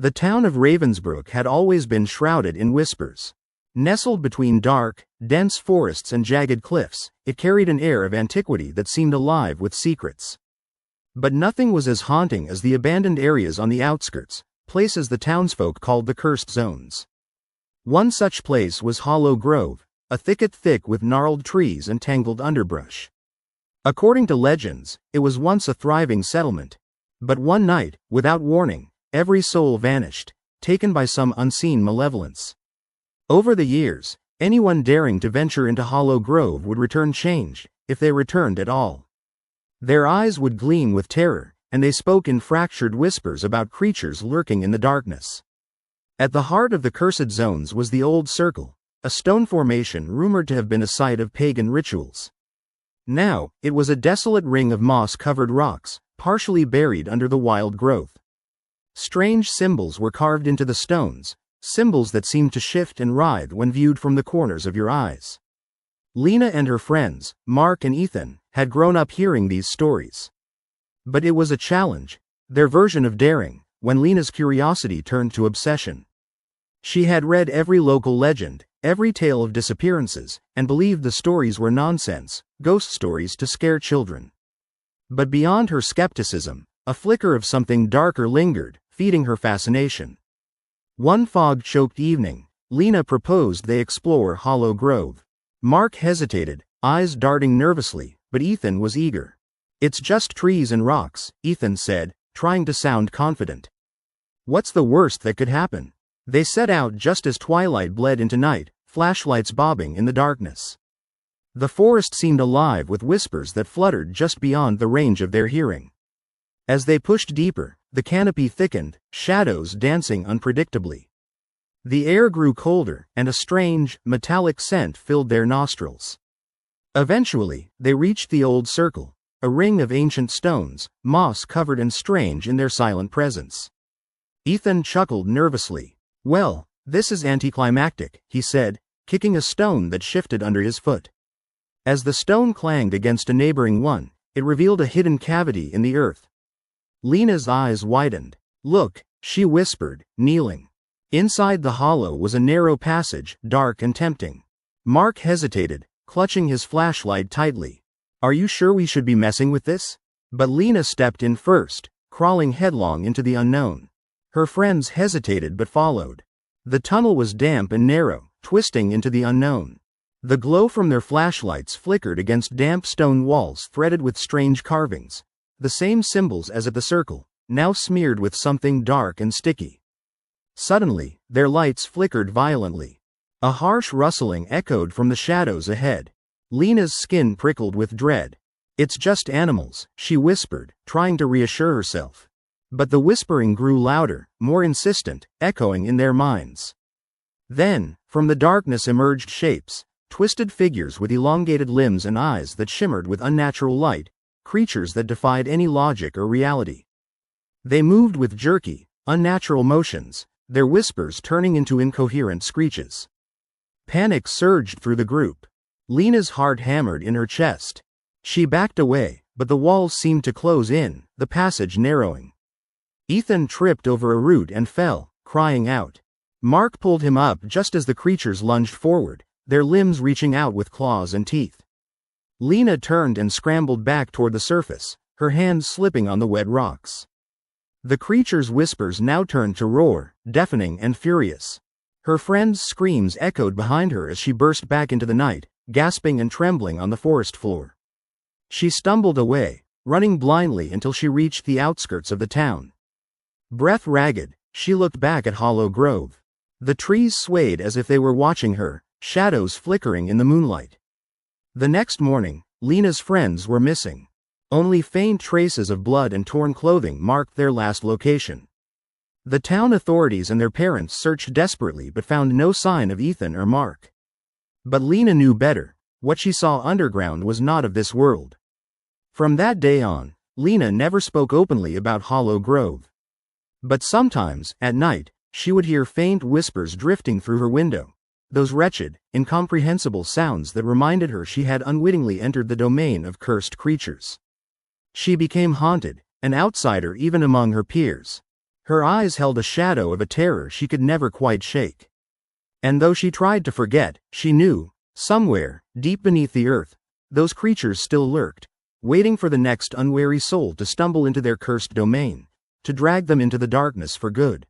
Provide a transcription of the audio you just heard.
The town of Ravensbrook had always been shrouded in whispers. Nestled between dark, dense forests and jagged cliffs, it carried an air of antiquity that seemed alive with secrets. But nothing was as haunting as the abandoned areas on the outskirts, places the townsfolk called the cursed zones. One such place was Hollow Grove, a thicket thick with gnarled trees and tangled underbrush. According to legends, it was once a thriving settlement. But one night, without warning, every soul vanished, taken by some unseen malevolence. Over the years, anyone daring to venture into Hollow Grove would return changed, if they returned at all. Their eyes would gleam with terror, and they spoke in fractured whispers about creatures lurking in the darkness. At the heart of the cursed zones was the Old Circle, a stone formation rumored to have been a site of pagan rituals. Now, it was a desolate ring of moss-covered rocks, partially buried under the wild growth. Strange symbols were carved into the stones, symbols that seemed to shift and writhe when viewed from the corners of your eyes. Lena and her friends, Mark and Ethan, had grown up hearing these stories. But it was a challenge, their version of daring, when Lena's curiosity turned to obsession. She had read every local legend, every tale of disappearances, and believed the stories were nonsense, ghost stories to scare children. But beyond her skepticism, a flicker of something darker lingered, feeding her fascination. One fog-choked evening, Lena proposed they explore Hollow Grove. Mark hesitated, eyes darting nervously, but Ethan was eager. "It's just trees and rocks," Ethan said, trying to sound confident. "What's the worst that could happen?" They set out just as twilight bled into night, flashlights bobbing in the darkness. The forest seemed alive with whispers that fluttered just beyond the range of their hearing. As they pushed deeper, the canopy thickened, shadows dancing unpredictably. The air grew colder, and a strange, metallic scent filled their nostrils. Eventually, they reached the Old Circle, a ring of ancient stones, moss-covered and strange in their silent presence. Ethan chuckled nervously. "Well, this is anticlimactic," he said, kicking a stone that shifted under his foot. As the stone clanged against a neighboring one, it revealed a hidden cavity in the earth. Lena's eyes widened. "Look," she whispered, kneeling. Inside the hollow was a narrow passage, dark and tempting. Mark hesitated, clutching his flashlight tightly. "Are you sure we should be messing with this?" But Lena stepped in first, crawling headlong into the unknown. Her friends hesitated but followed. The tunnel was damp and narrow, twisting into the unknown. The glow from their flashlights flickered against damp stone walls threaded with strange carvings. The same symbols as at the circle, now smeared with something dark and sticky. Suddenly, their lights flickered violently. A harsh rustling echoed from the shadows ahead. Lena's skin prickled with dread. "It's just animals," she whispered, trying to reassure herself. But the whispering grew louder, more insistent, echoing in their minds. Then, from the darkness emerged shapes, twisted figures with elongated limbs and eyes that shimmered with unnatural light, creatures that defied any logic or reality. They moved with jerky, unnatural motions, their whispers turning into incoherent screeches. Panic surged through the group. Lena's heart hammered in her chest. She backed away, but the walls seemed to close in, the passage narrowing. Ethan tripped over a root and fell, crying out. Mark pulled him up just as the creatures lunged forward, their limbs reaching out with claws and teeth. Lena turned and scrambled back toward the surface, her hands slipping on the wet rocks. The creatures' whispers now turned to roar, deafening and furious. Her friends' screams echoed behind her as she burst back into the night, gasping and trembling on the forest floor. She stumbled away, running blindly until she reached the outskirts of the town. Breath ragged, she looked back at Hollow Grove. The trees swayed as if they were watching her, shadows flickering in the moonlight. The next morning, Lena's friends were missing. Only faint traces of blood and torn clothing marked their last location. The town authorities and their parents searched desperately but found no sign of Ethan or Mark. But Lena knew better. What she saw underground was not of this world. From that day on, Lena never spoke openly about Hollow Grove. But sometimes, at night, she would hear faint whispers drifting through her window. Those wretched, incomprehensible sounds that reminded her she had unwittingly entered the domain of cursed creatures. She became haunted, an outsider even among her peers. Her eyes held a shadow of a terror she could never quite shake. And though she tried to forget, she knew, somewhere, deep beneath the earth, those creatures still lurked, waiting for the next unwary soul to stumble into their cursed domain, to drag them into the darkness for good.